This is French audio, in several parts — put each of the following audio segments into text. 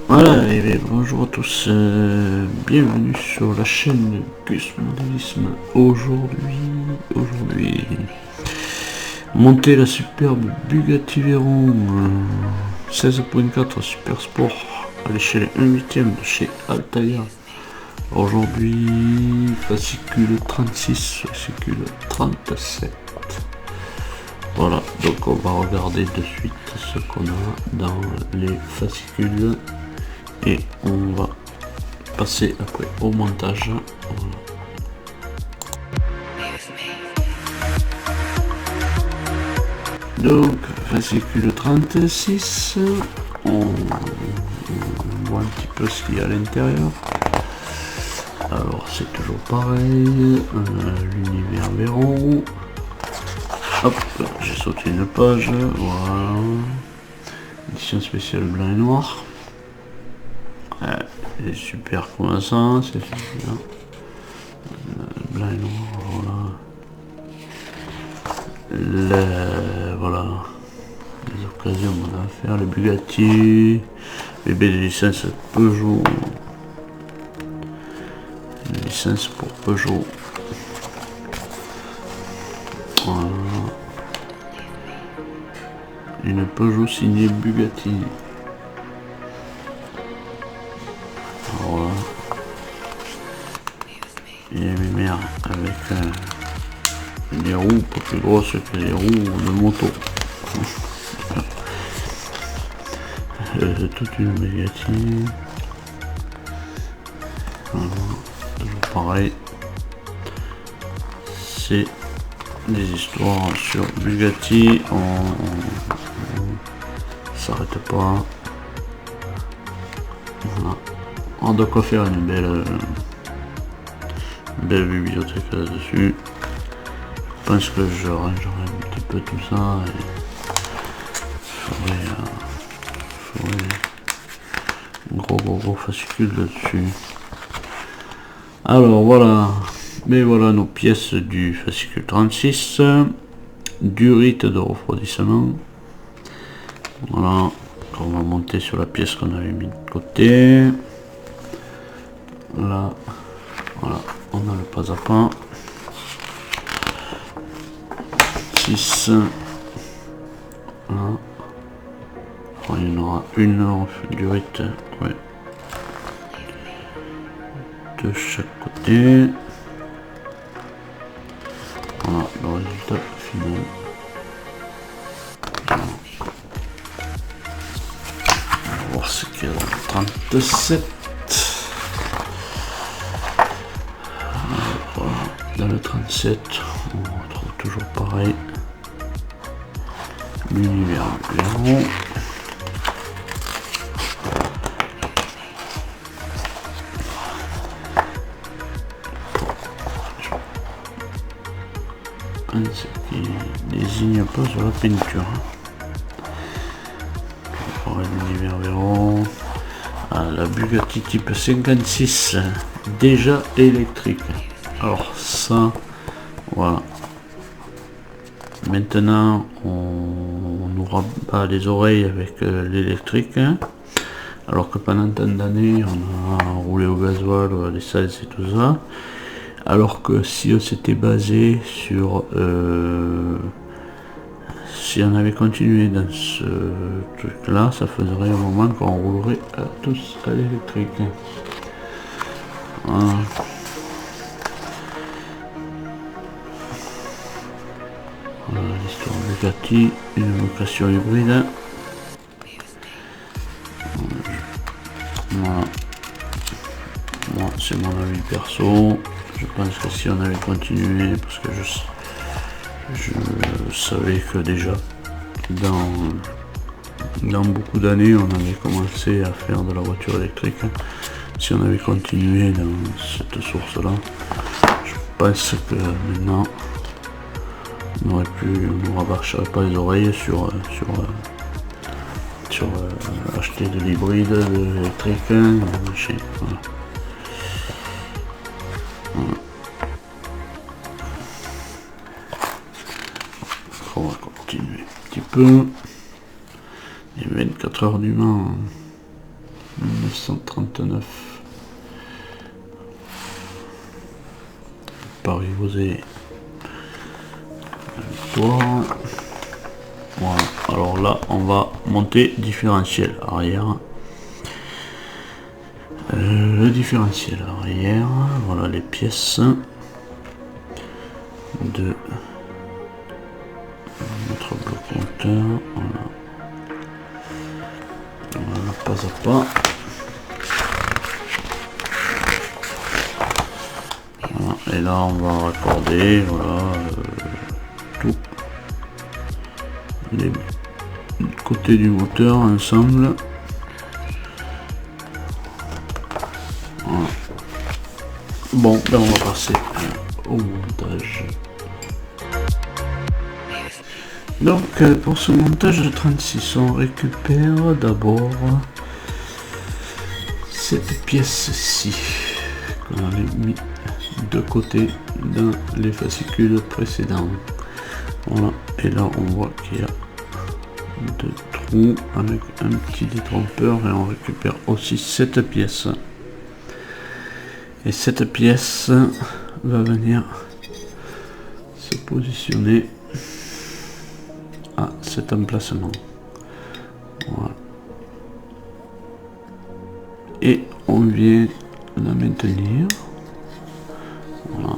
Voilà, et bien, bonjour à tous, bienvenue sur la chaîne de Gus Modélisme. Aujourd'hui, monter la superbe Bugatti Veyron 16.4 Super Sport à l'échelle 1/8 de chez Altair. Aujourd'hui, fascicule 36, fascicule 37. Voilà, donc on va regarder de suite ce qu'on a dans les fascicules. Et on va passer après au montage. Voilà. Donc, fascicule 36, on voit un petit peu ce qu'il y a à l'intérieur. Alors, c'est toujours pareil, l'univers Veyron. Hop, j'ai sauté une page, voilà. Édition spéciale blanc et noir. C'est super comme ça, c'est super. Blanc et noir, voilà. Voilà. Les occasions qu'on a à faire, les Bugatti, les bébés de licence Peugeot. Une licence pour Peugeot. Voilà. Une Peugeot signée Bugatti. Voilà. Il y a mes mères avec des roues pas plus grosses que les roues de moto. Toute une Bugatti. Voilà. Toujours pareil. C'est des histoires sur Bugatti. On s'arrête pas. Voilà. On a de quoi faire une belle bibliothèque là-dessus. Je pense que je rangerai un petit peu tout ça et je ferai un gros fascicule là-dessus. Alors voilà, mais voilà nos pièces du fascicule 36, durite de refroidissement. Voilà, on va monter sur la pièce qu'on avait mis de côté. Là, voilà, on a le pas à pas. 6. Là. Alors, il y en aura une durite, ouais, de chaque côté. Voilà le résultat final. On va voir ce qu'il y a dans le 37. Voilà. Dans le 37, on retrouve toujours pareil. L'univers Veyron. Ce qui désigne pas sur la peinture. L'univers Veyron. La Bugatti type 56, déjà électrique. Alors ça, voilà. Maintenant, on nous rabat les oreilles avec l'électrique, hein, alors que pendant tant d'années, on a roulé au gasoil, l'essence et tout ça. Alors que si on s'était basé sur... si on avait continué dans ce truc-là, ça ferait un moment qu'on roulerait tous à l'électrique. Voilà. Voilà l'histoire de Bugatti, une vocation hybride. Voilà. Moi, c'est mon avis perso. Je pense que si on avait continué, parce que je savais que déjà dans beaucoup d'années on avait commencé à faire de la voiture électrique. Si on avait continué dans cette source là, je pense que maintenant on ne rabâcherait pas les oreilles sur acheter de l'hybride, de l'électrique, voilà. Voilà. On va continuer un petit peu. Les 24 heures du Mans 1939. Paris-Vosée. Victoire. Voilà. Alors là, on va monter différentiel arrière. Le différentiel arrière. Voilà les pièces de notre bloc moteur. Voilà. Voilà, pas à pas. Voilà. Et là, on va raccorder. Voilà. Tout les côtés du moteur ensemble. Voilà. Bon, ben on va passer au montage. Donc pour ce montage de 36, on récupère d'abord cette pièce-ci qu'on avait mis de côté dans les fascicules précédents. Voilà, et là on voit qu'il y a deux trous avec un petit détrompeur et on récupère aussi cette pièce. Et cette pièce va venir se positionner à cet emplacement. Voilà. Et on vient la maintenir. Voilà.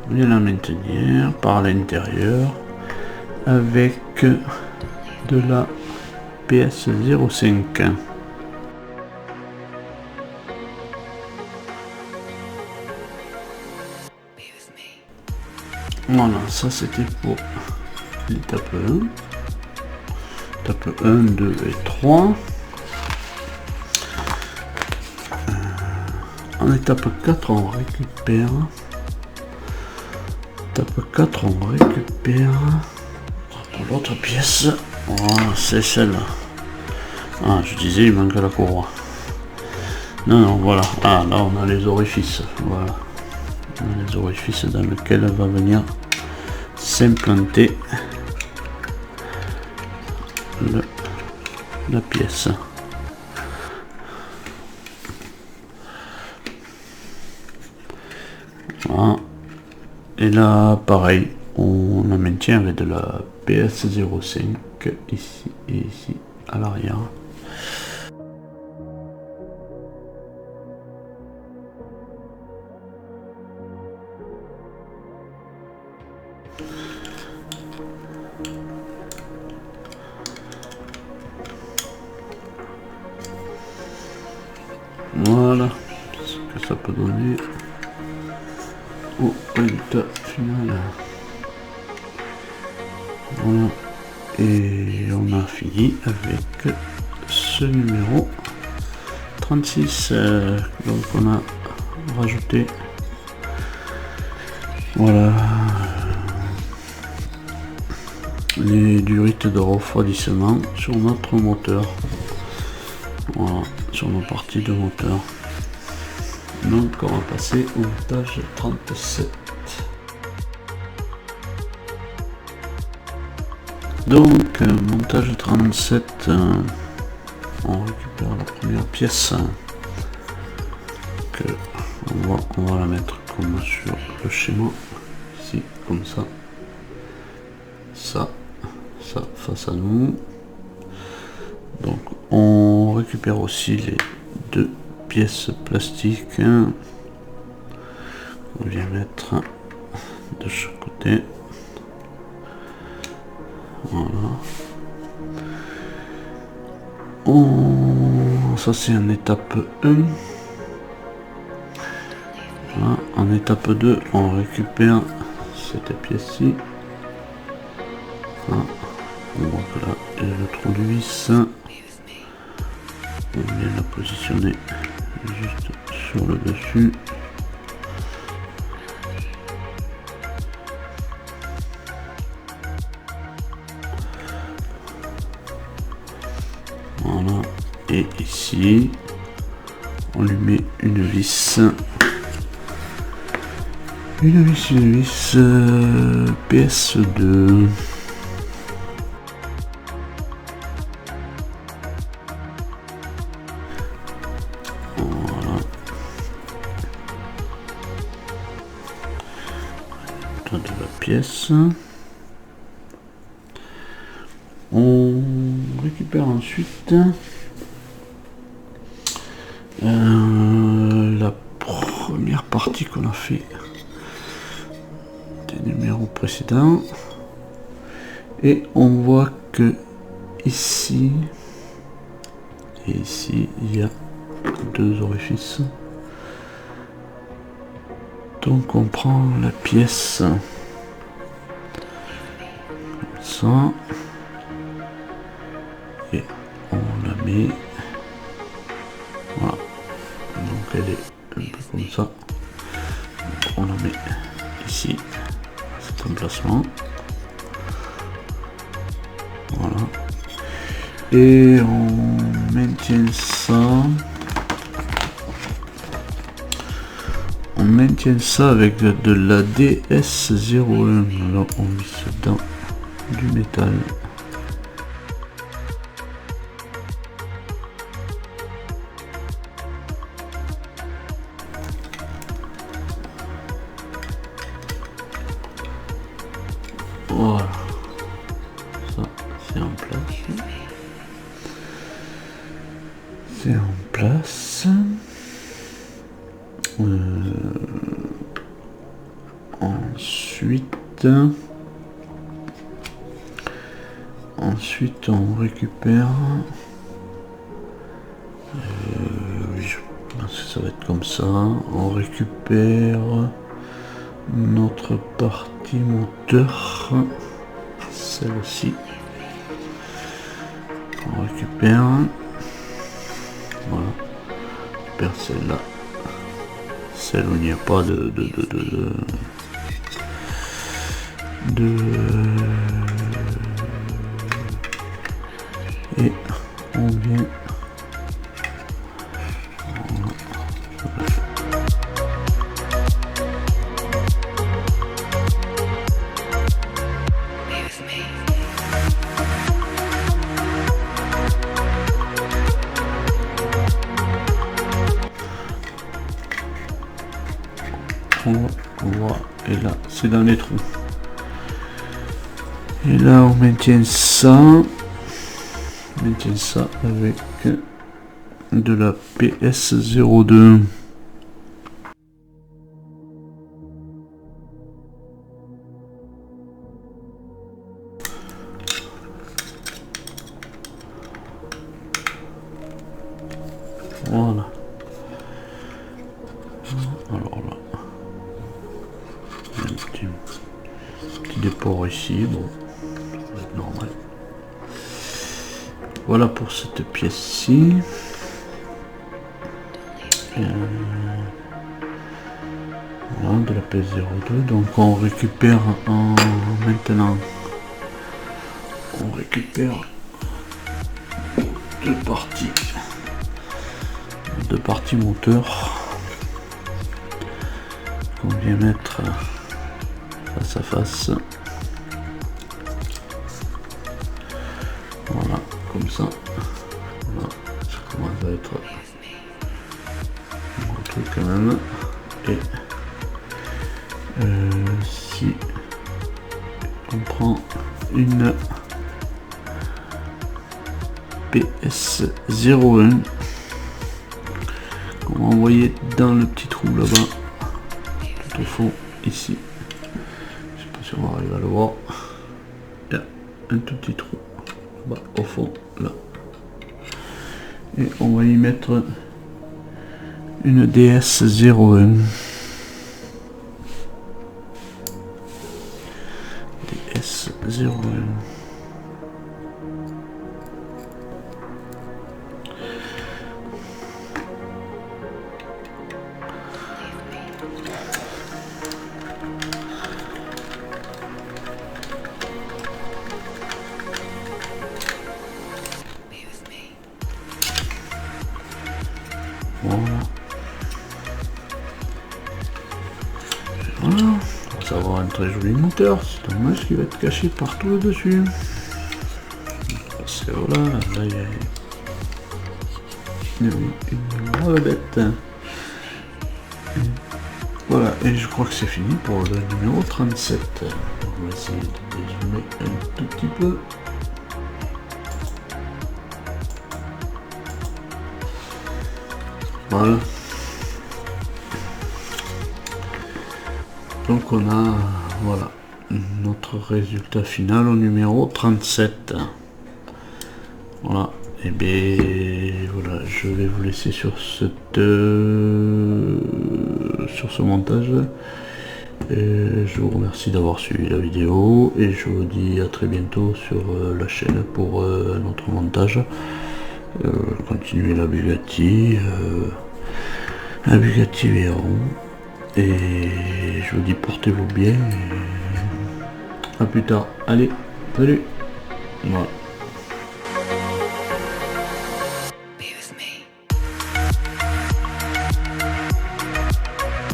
On vient la maintenir par l'intérieur avec de la PS05. Voilà, ça c'était pour l'étape 1. Étape 1, 2 et 3. En étape 4, on récupère. Étape 4, on récupère l'autre pièce. Voilà, c'est celle-là. Ah, je disais, il manque la courroie. Non, non, voilà. Ah, là, on a les orifices. Voilà. On a les orifices dans lesquels va venir s'implanter la pièce. Voilà. Et là, pareil, on la maintient avec de la PS05 ici et ici à l'arrière. Voilà ce que ça peut donner au résultat final. Voilà, et on a fini avec ce numéro 36. Donc on a rajouté, voilà, les durites de refroidissement sur notre moteur. Voilà, sur nos parties de moteur. Donc on va passer au montage 37. Donc montage 37, on récupère la première pièce que on va la mettre comme sur le schéma ici, comme ça, ça face à nous. Donc on récupère aussi les deux pièces plastiques qu'on vient mettre de chaque côté. Voilà. Ça c'est en étape 1. Voilà. En étape 2, on récupère cette pièce-ci. Voilà. On voit que là, il y a le trou de vis. On vient la positionner juste sur le dessus. Voilà, et ici on lui met une vis PS2. pièce. On récupère ensuite la première partie qu'on a fait des numéros précédents, et on voit que ici et ici il y a deux orifices. Donc on prend la pièce comme ça et on la met, voilà, donc elle est un peu comme ça. Donc on la met ici à cet emplacement, voilà, et on maintient ça. On maintient ça avec de la DS01. Alors on met ça dans du métal. Voilà. Ça c'est en place. C'est en place. Ensuite on récupère, oui, je pense que ça va être comme ça, on récupère notre partie moteur, celle-ci, on récupère, voilà, on récupère celle-là, celle où il n'y a pas de et on vient on voit, et là c'est dans les trous, et là on maintient ça. Avec de la PS02. Voilà. Alors là, un petit dépôt ici, bon, ça va être normal. Voilà pour cette pièce-ci. Voilà, de la PS02. Donc on récupère maintenant. On récupère deux parties moteur qu'on vient mettre face à face. Voilà, comme ça. Voilà, ça commence à être un truc quand même. Et si on prend une PS01 qu'on va envoyer dans le petit trou là-bas, tout au fond ici, je sais pas si on va arriver à le voir, il y a un tout petit trou là-bas au fond là, et on va y mettre une DS01. DS01. Voilà, ça va avoir un très joli moteur, c'est dommage qu'il va être caché partout là-dessus. Parce que voilà, là il y a une grave bête. Voilà, et je crois que c'est fini pour le numéro 37. On va essayer de dézoomer un tout petit peu. Voilà. Donc on a, voilà, notre résultat final au numéro 37. Voilà. Et bien voilà, je vais vous laisser sur ce montage. Et je vous remercie d'avoir suivi la vidéo et je vous dis à très bientôt sur la chaîne pour notre montage. Continuez la Bugatti Veyron, et je vous dis portez-vous bien et à plus tard. Allez, salut. Voilà.